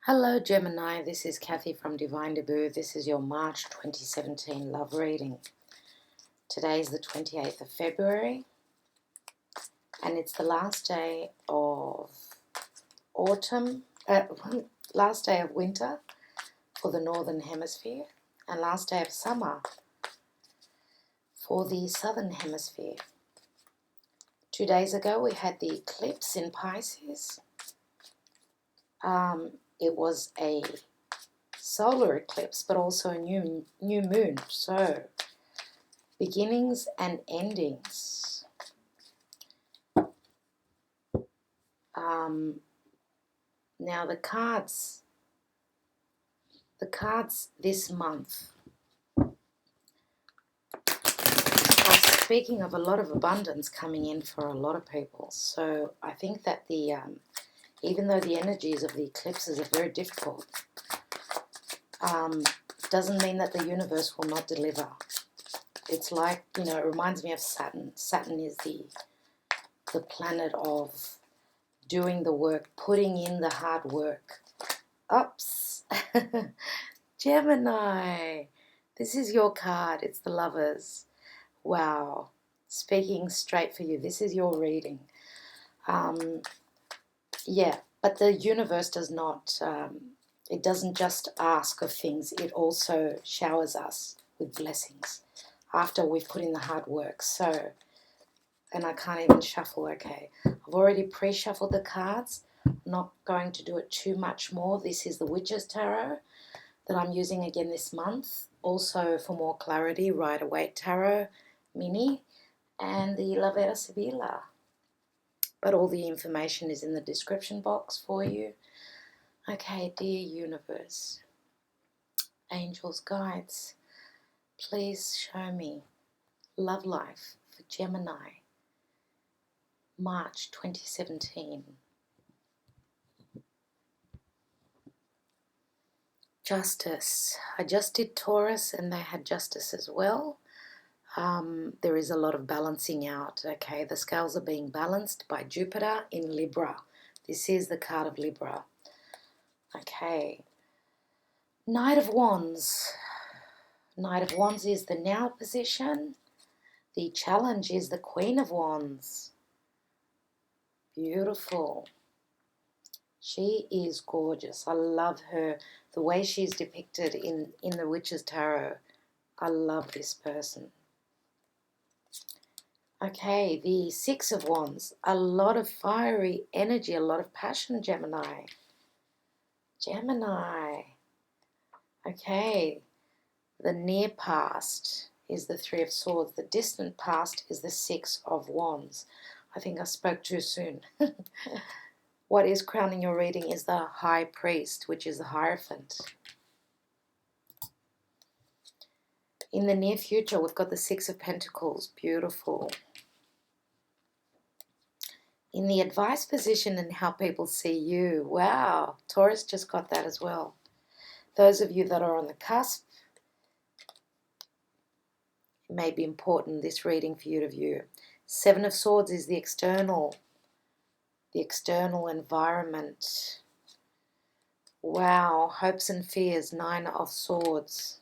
Hello Gemini, this is Kathy from Divine Debut. This is your March 2017 love reading. Today is the 28th of February and it's the last day of last day of winter for the Northern Hemisphere and last day of summer for the Southern Hemisphere. 2 days ago we had the eclipse in Pisces. It was a solar eclipse, but also a new moon. So, beginnings and endings. Now the cards this month are speaking of a lot of abundance coming in for a lot of people. So I think that the even though the energies of the eclipses are very difficult, doesn't mean that the universe will not deliver. It's like, it reminds me of Saturn. Saturn is the planet of doing the work, putting in the hard work. Oops. Gemini, this is your card. It's the Lovers. Wow. Speaking straight for you. This is your reading. Yeah, but the universe does not, it doesn't just ask of things. It also showers us with blessings after we've put in the hard work. So, and I can't even shuffle, okay. I've already pre-shuffled the cards. I'm not going to do it too much more. This is the Witch's Tarot that I'm using again this month. Also, for more clarity, Rider-Waite Tarot Mini and the Vera Sibilla. But all the information is in the description box for you. Okay, dear universe, angels, guides, please show me love life for Gemini, March 2017. Justice. I just did Taurus and they had Justice as well. There is a lot of balancing out. Okay, the scales are being balanced by Jupiter in Libra. This is the card of Libra. Okay. Knight of Wands. Knight of Wands is the now position. The challenge is the Queen of Wands. Beautiful. She is gorgeous. I love her. The way she's depicted in the Witch's Tarot. I love this person. Okay, the Six of Wands. A lot of fiery energy, a lot of passion, Gemini. Gemini. Okay, the near past is the Three of Swords. The distant past is the Six of Wands. I think I spoke too soon. What is crowning your reading is the High Priest, which is the Hierophant. In the near future, we've got the Six of Pentacles. Beautiful. In the advice position and how people see you. Wow, Taurus just got that as well. Those of you that are on the cusp, it may be important, this reading for you to view. Seven of Swords is the external environment. Wow, hopes and fears, Nine of Swords.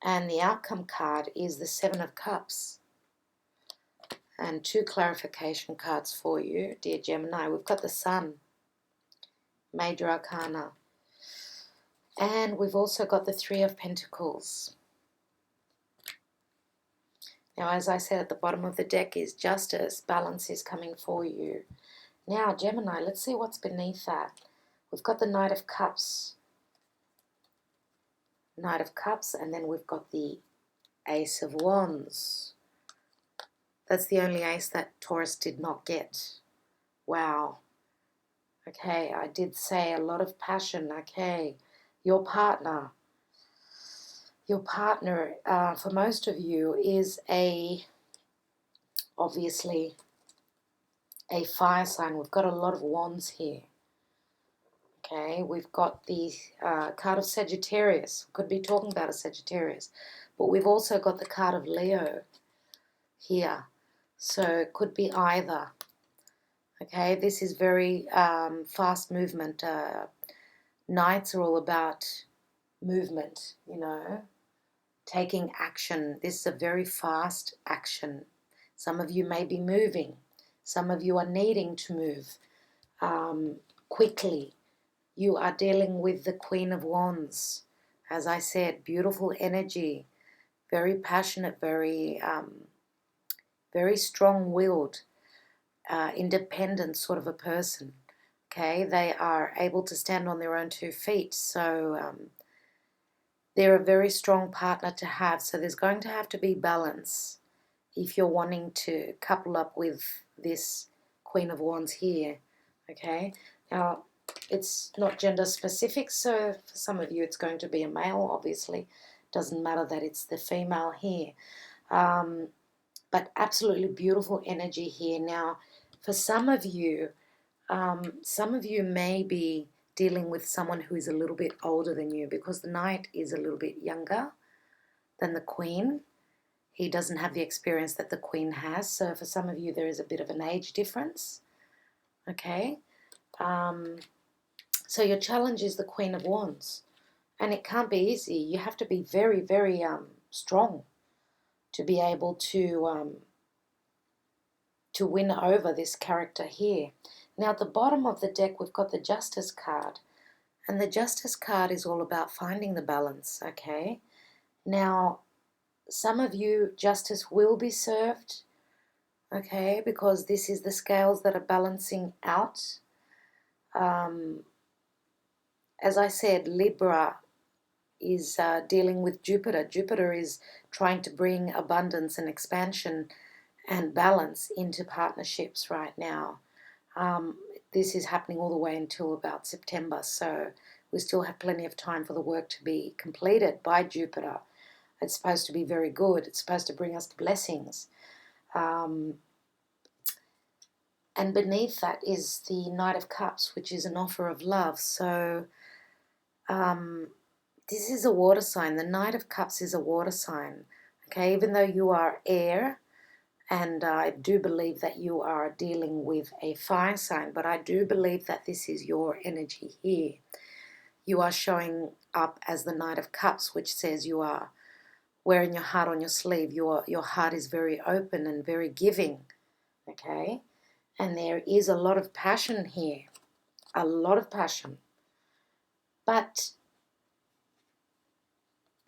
And the outcome card is the Seven of Cups. And two clarification cards for you, dear Gemini. We've got the Sun, Major Arcana. And we've also got the Three of Pentacles. Now, as I said, at the bottom of the deck is Justice. Balance is coming for you. Now, Gemini, let's see what's beneath that. We've got the Knight of Cups. Knight of Cups, and then we've got the Ace of Wands. That's the only ace that Taurus did not get. Wow. Okay, I did say a lot of passion. Okay, your partner. Your partner, for most of you, is obviously a fire sign. We've got a lot of wands here. Okay, we've got the card of Sagittarius. Could be talking about a Sagittarius. But we've also got the card of Leo here. So it could be either. Okay, this is very fast movement. Nights are all about movement, you know, taking action. This is a very fast action. Some of you may be moving. Some of you are needing to move quickly. You are dealing with the Queen of Wands. As I said, beautiful energy, very passionate, very strong-willed, independent sort of a person. Okay, they are able to stand on their own 2 feet. So they're a very strong partner to have. So there's going to have to be balance if you're wanting to couple up with this Queen of Wands here. Okay, now it's not gender specific, so for some of you it's going to be a male, obviously. Doesn't matter that it's the female here. But absolutely beautiful energy here. Now, for some of you may be dealing with someone who is a little bit older than you, because the Knight is a little bit younger than the Queen. He doesn't have the experience that the Queen has. So for some of you, there is a bit of an age difference. Okay. So your challenge is the Queen of Wands. And it can't be easy. You have to be very, very strong to be able to win over this character here. Now at the bottom of the deck, we've got the Justice card. And the Justice card is all about finding the balance, okay? Now, some of you, justice will be served, okay, because this is the scales that are balancing out. As I said, Libra is dealing with Jupiter. Jupiter is trying to bring abundance and expansion and balance into partnerships right now. This is happening all the way until about September, so we still have plenty of time for the work to be completed by Jupiter. It's supposed to be very good. It's supposed to bring us blessings. And beneath that is the Knight of Cups, which is an offer of love. So this is a water sign. The Knight of Cups is a water sign. Okay, even though you are air, and I do believe that you are dealing with a fire sign, but I do believe that this is your energy here. You are showing up as the Knight of Cups, which says you are wearing your heart on your sleeve. Your heart is very open and very giving, okay? And there is a lot of passion here, a lot of passion. But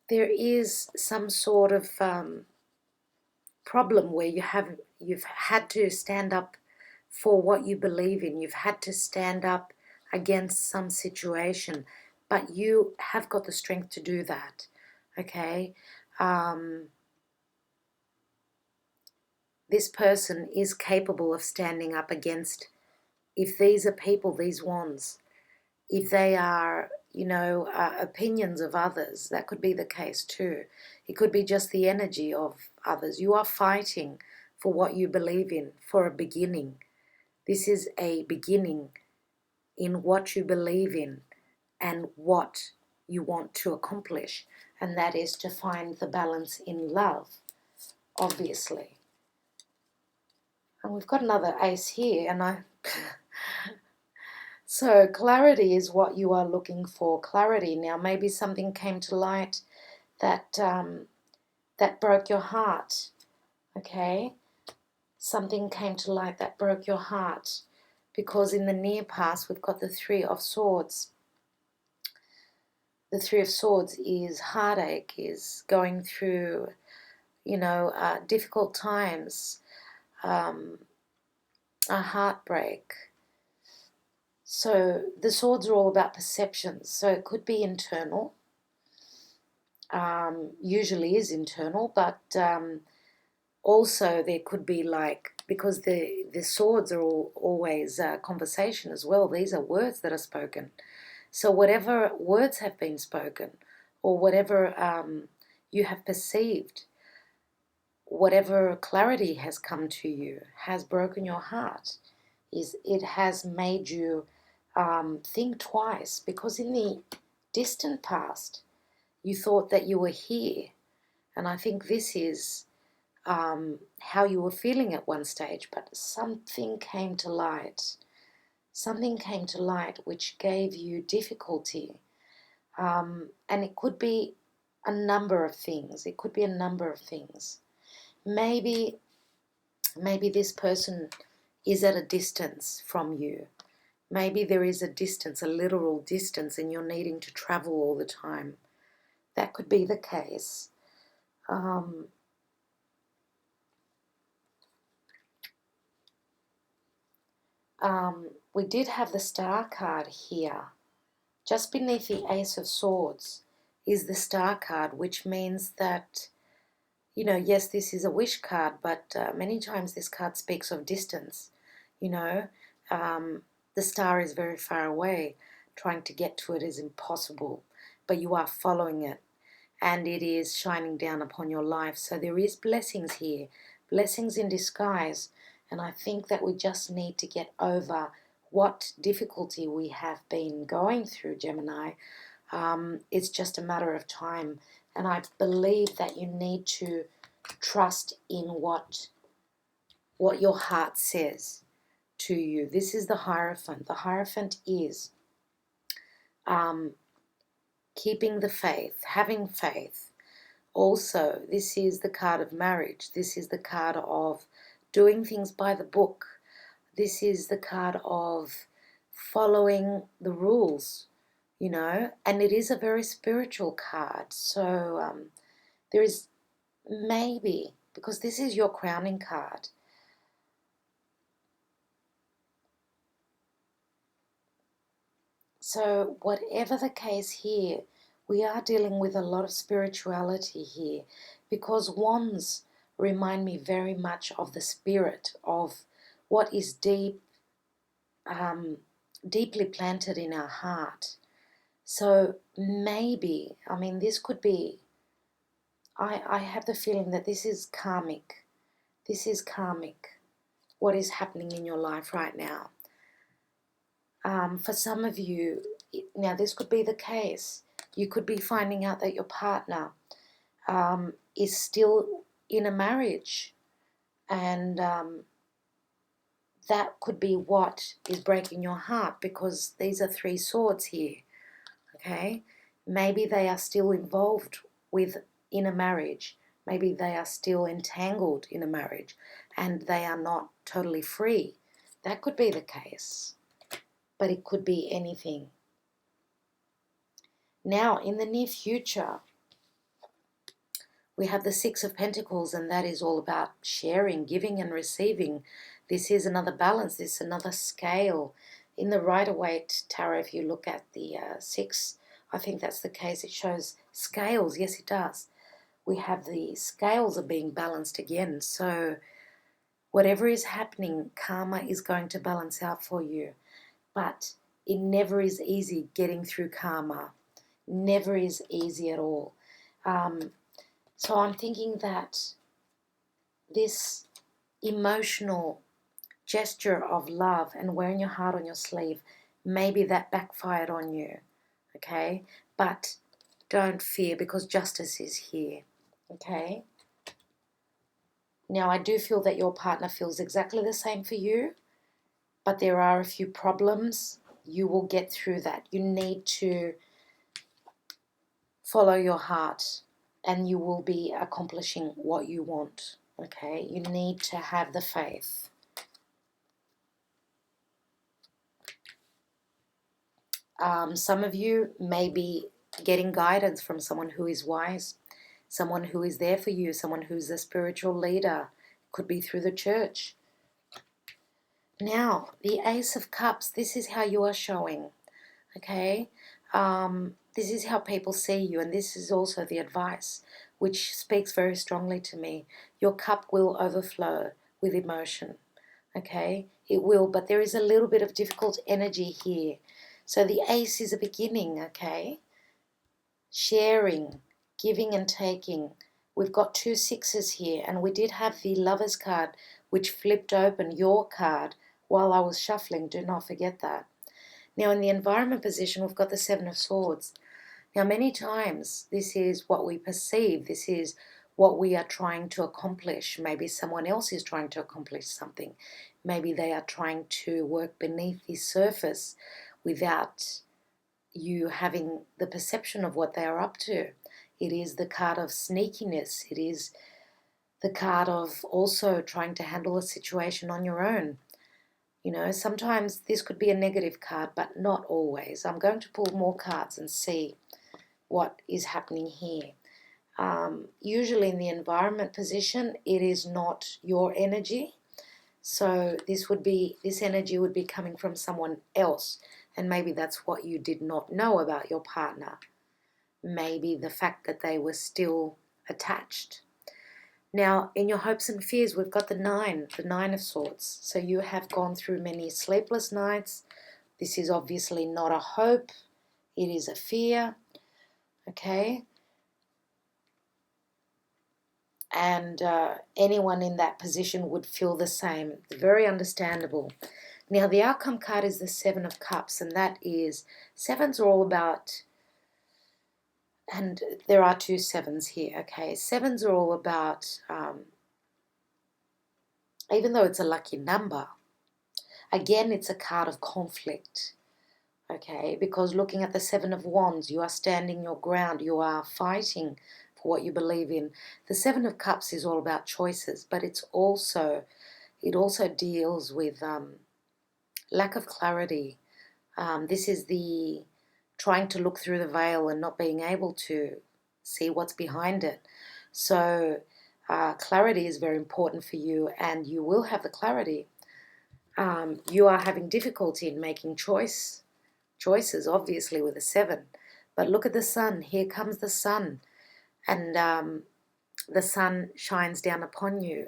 there is some sort of problem where you've had to stand up for what you believe in. You've had to stand up against some situation, but you have got the strength to do that, okay? This person is capable of standing up against, if these are people, these wands, if they are, you know, opinions of others, that could be the case too. It could be just the energy of others. You are fighting for what you believe in, for a beginning. This is a beginning in what you believe in and what you want to accomplish, and that is to find the balance in love, obviously. And we've got another ace here, and so clarity is what you are looking for, clarity. Now maybe something came to light that that broke your heart, okay? Something came to light that broke your heart, because in the near past we've got the Three of Swords. The Three of Swords is heartache, is going through, you know, difficult times, a heartbreak. So the swords are all about perceptions. So it could be internal, usually is internal, but also there could be like, because the swords are always conversation as well. These are words that are spoken. So whatever words have been spoken, or whatever you have perceived, whatever clarity has come to you, has broken your heart. It has made you think twice, because in the distant past you thought that you were here, and I think this is how you were feeling at one stage, but something came to light. Something came to light which gave you difficulty. And it could be a number of things. It could be a number of things. Maybe this person is at a distance from you. Maybe there is a distance, a literal distance, and you're needing to travel all the time. That could be the case. We did have the Star card here. Just beneath the Ace of Swords is the Star card, which means that, yes, this is a wish card, but many times this card speaks of distance. The star is very far away. Trying to get to it is impossible, but you are following it, and it is shining down upon your life. So there is blessings here, blessings in disguise, and I think that we just need to get over what difficulty we have been going through, Gemini. It's just a matter of time, and I believe that you need to trust in what your heart says to you. This is the Hierophant. The Hierophant is keeping the faith, having faith. Also, this is the card of marriage. This is the card of doing things by the book. This is the card of following the rules, and it is a very spiritual card. So there is maybe, because this is your crowning card, so whatever the case here, we are dealing with a lot of spirituality here, because wands remind me very much of the spirit of what is deeply planted in our heart. So maybe, this could be, I have the feeling that this is karmic. This is karmic, what is happening in your life right now. For some of you, now this could be the case. You could be finding out that your partner is still in a marriage, and that could be what is breaking your heart, because these are 3 swords here, okay? Maybe they are still involved in a marriage. Maybe they are still entangled in a marriage, and they are not totally free. That could be the case, but it could be anything. Now, in the near future, we have the 6 of Pentacles, and that is all about sharing, giving and receiving. This is another balance. This is another scale. In the Rider-Waite Tarot, if you look at the 6, I think that's the case. It shows scales. Yes, it does. We have the scales are being balanced again. So whatever is happening, karma is going to balance out for you. But it never is easy getting through karma. Never is easy at all. So I'm thinking that this emotional gesture of love and wearing your heart on your sleeve, maybe that backfired on you, okay? But don't fear, because justice is here, okay? Now, I do feel that your partner feels exactly the same for you, but there are a few problems. You will get through that. You need to follow your heart, and you will be accomplishing what you want, okay? You need to have the faith. Some of you may be getting guidance from someone who is wise, someone who is there for you, someone who's a spiritual leader. Could be through the church. Now, the Ace of Cups, this is how you are showing, okay? This is how people see you, and this is also the advice, which speaks very strongly to me. Your cup will overflow with emotion, okay? It will, but there is a little bit of difficult energy here. So the Ace is a beginning, okay? Sharing, giving and taking. We've got 2 sixes here, and we did have the Lover's card, which flipped open, your card, while I was shuffling. Do not forget that. Now, in the environment position, we've got the 7 of Swords. Now, many times, this is what we perceive. This is what we are trying to accomplish. Maybe someone else is trying to accomplish something. Maybe they are trying to work beneath the surface without you having the perception of what they are up to. It is the card of sneakiness. It is the card of also trying to handle a situation on your own. You know, sometimes this could be a negative card, but not always. I'm going to pull more cards and see what is happening here. Usually in the environment position, it is not your energy. So this energy would be coming from someone else. And maybe that's what you did not know about your partner. Maybe the fact that they were still attached. Now, in your hopes and fears, we've got the Nine of Swords. So you have gone through many sleepless nights. This is obviously not a hope. It is a fear. Okay? And anyone in that position would feel the same. It's very understandable. Now, the outcome card is the Seven of Cups, and that is, sevens are all about, and there are two sevens here, okay? Sevens are all about, even though it's a lucky number, again, it's a card of conflict, okay? Because looking at the Seven of Wands, you are standing your ground, you are fighting for what you believe in. The Seven of Cups is all about choices, but it also deals with lack of clarity. This is the trying to look through the veil and not being able to see what's behind it. So clarity is very important for you, and you will have the clarity. You are having difficulty in making choices, obviously, with a seven. But look at the sun. Here comes the sun. And the sun shines down upon you.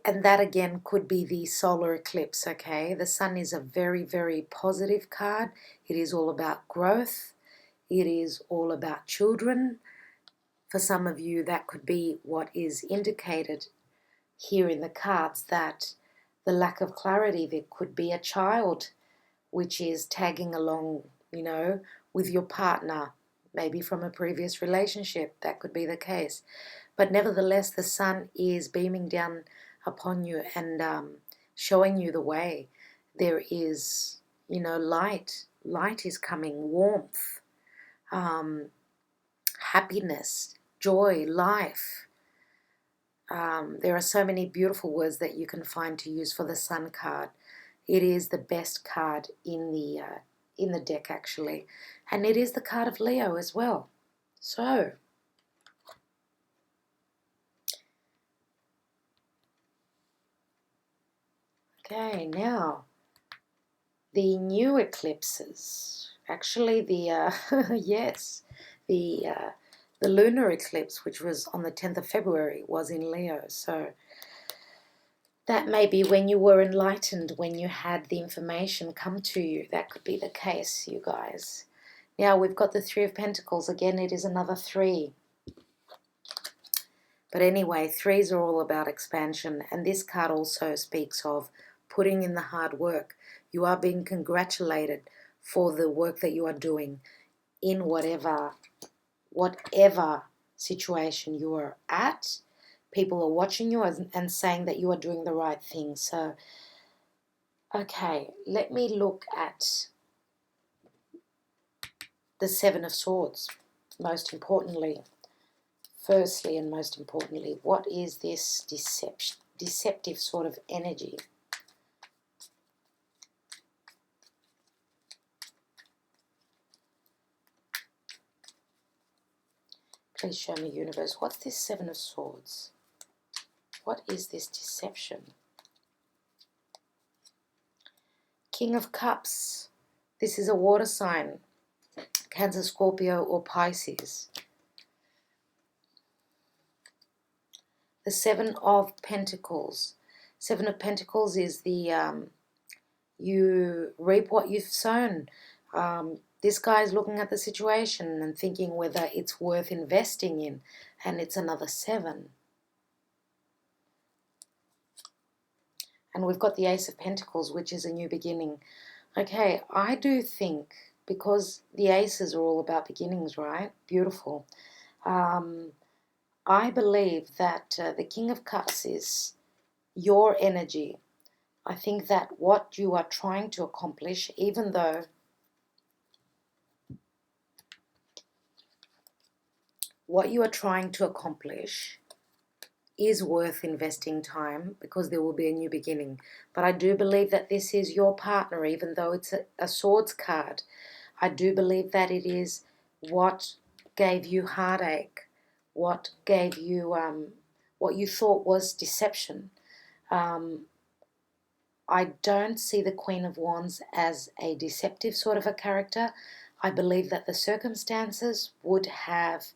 And that again could be the solar eclipse, okay? The sun is a very, very positive card. It is all about growth. It is all about children. For some of you, that could be what is indicated here in the cards, that the lack of clarity, there could be a child which is tagging along, you know, with your partner, maybe from a previous relationship. That could be the case. But nevertheless, the sun is beaming down upon you and showing you the way. There is, you know, light. Light is coming, warmth, happiness, joy, life. There are so many beautiful words that you can find to use for the sun card. It is the best card in the deck, actually. And it is the card of Leo as well. So, okay, now the new eclipses. Actually, yes, the lunar eclipse, which was on the 10th of February, was in Leo. So that may be when you were enlightened, when you had the information come to you. That could be the case, you guys. Now we've got the Three of Pentacles. Again, it is another three. But anyway, threes are all about expansion. And this card also speaks of putting in the hard work. You are being congratulated for the work that you are doing in whatever situation you are at. People are watching you and saying that you are doing the right thing. So, okay, let me look at the Seven of Swords, most importantly. Firstly and most importantly, what is this deceptive sort of energy? Please show me, universe, what's this Seven of Swords? What is this deception? King of Cups. This is a water sign. Cancer, Scorpio, or Pisces. The Seven of Pentacles. Seven of Pentacles is the you reap what you've sown. This guy's looking at the situation and thinking whether it's worth investing in, and it's another seven. And we've got the Ace of Pentacles, which is a new beginning. Okay, I do think, because the aces are all about beginnings, right? Beautiful. I believe that the King of Cups is your energy. I think that what you are trying to accomplish, even though what you are trying to accomplish is worth investing time, because there will be a new beginning. But I do believe that this is your partner, even though it's a swords card. I do believe that it is what gave you heartache, what gave you what you thought was deception. I don't see the Queen of Wands as a deceptive sort of a character. I believe that the circumstances would have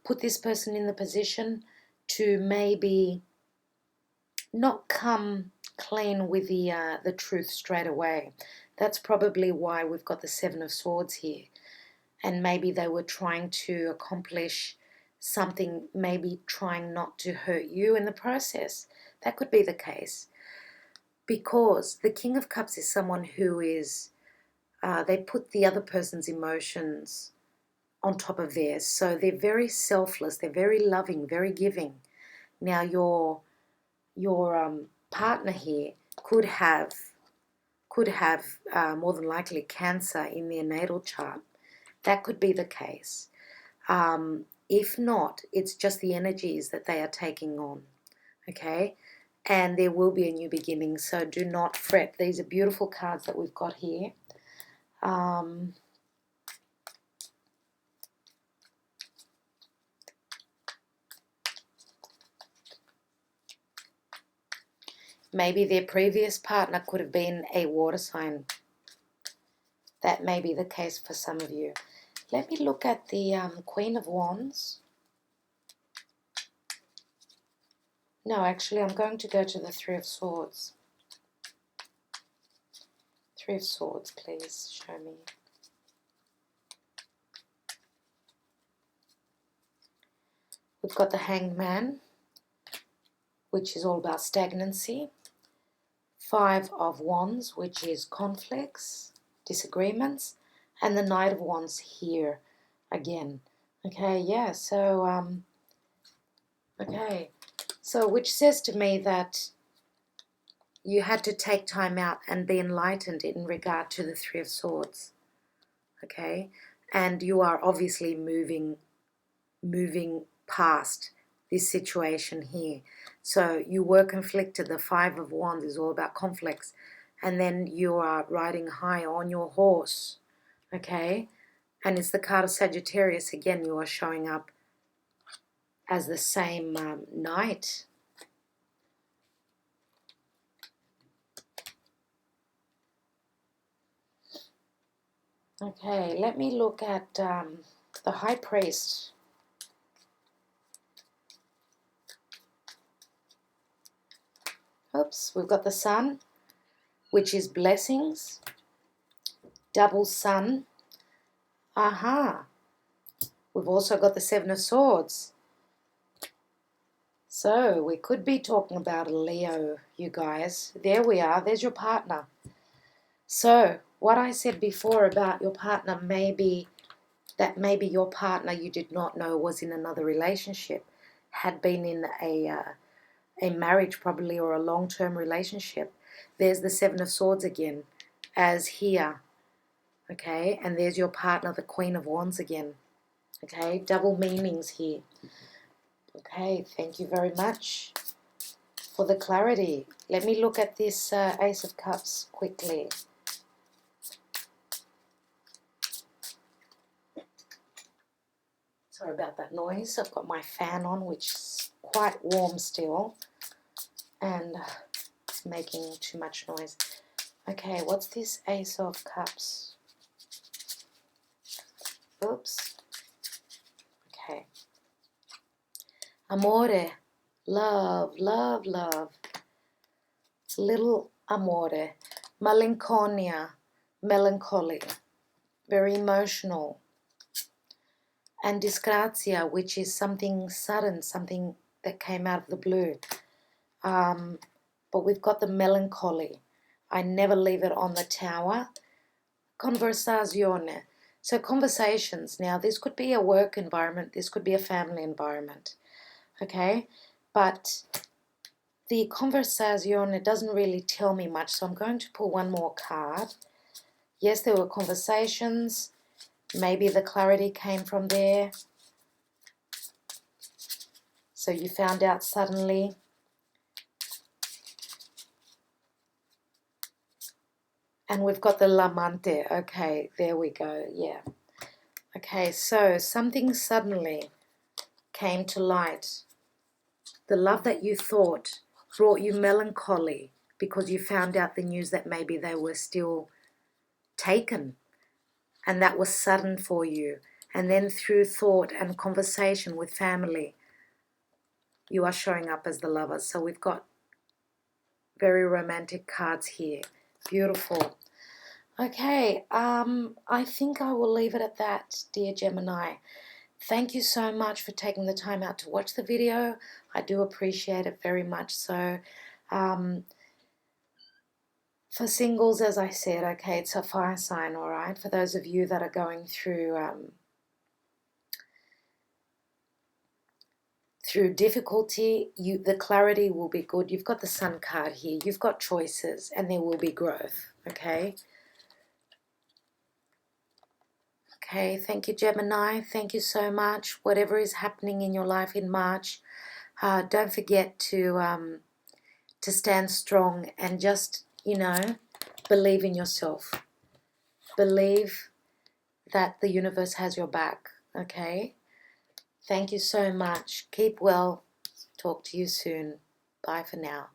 put this person in the position to maybe not come clean with the truth straight away. That's probably why we've got the Seven of Swords here. And maybe they were trying to accomplish something, maybe trying not to hurt you in the process. That could be the case. Because the King of Cups is someone who is, they put the other person's emotions on top of theirs. So they're very selfless, they're very loving, very giving. Now your partner here could have more than likely cancer in their natal chart. That could be the case. If not, it's just the energies that they are taking on. Okay? And there will be a new beginning, so do not fret. These are beautiful cards that we've got here. Maybe their previous partner could have been a water sign. That may be the case for some of you. Let me look at the Queen of Wands. No, actually, I'm going to go to the Three of Swords. Three of Swords, please show me. We've got the Hanged Man, which is all about stagnancy. Five of Wands, which is conflicts, disagreements, and the Knight of Wands here again. Okay, yeah, so, okay. So, which says to me that you had to take time out and be enlightened in regard to the Three of Swords. Okay, and you are obviously moving past this situation here. So you were conflicted. The Five of Wands is all about conflicts. And then you are riding high on your horse. Okay, and it's the card of Sagittarius. Again, you are showing up as the same knight. Okay, let me look at the High Priest. Oops, we've got the Sun, which is blessings. Double Sun. Aha. We've also got the Seven of Swords. So we could be talking about a Leo, you guys. There we are. There's your partner. So what I said before about your partner, maybe your partner you did not know was in another relationship, had been in a marriage probably, or a long-term relationship. There's the Seven of Swords again, as here. Okay, and there's your partner, the Queen of Wands again. Okay, double meanings here. Okay, thank you very much for the clarity. Let me look at this Ace of Cups quickly. Sorry about that noise. I've got my fan on, which is quite warm still, and it's making too much noise. Okay, what's this Ace of Cups? Oops. Okay. Amore, love, love, love. Little amore. Malinconia, melancholy. Very emotional. And disgrazia, which is something sudden, something that came out of the blue. But we've got the melancholy. I never leave it on the Tower. Conversazione. So conversations, now this could be a work environment, this could be a family environment, okay? But the conversation, it doesn't really tell me much, so I'm going to pull one more card. Yes, there were conversations. Maybe the clarity came from there. So you found out suddenly. And we've got the Lamante. Okay, there we go. Yeah. Okay, so something suddenly came to light. The love that you thought brought you melancholy because you found out the news that maybe they were still taken. And that was sudden for you. And then through thought and conversation with family, you are showing up as the lover. So we've got very romantic cards here. Beautiful. Okay, I think I will leave it at that, dear Gemini. Thank you so much for taking the time out to watch the video. I do appreciate it very much. So, for singles, as I said, okay, it's a fire sign, all right? For those of you that are going through through difficulty, the clarity will be good. You've got the Sun card here. You've got choices, and there will be growth, okay? Okay, thank you, Gemini. Thank you so much. Whatever is happening in your life in March, don't forget to stand strong and just, believe in yourself. Believe that the universe has your back, okay? Thank you so much. Keep well. Talk to you soon. Bye for now.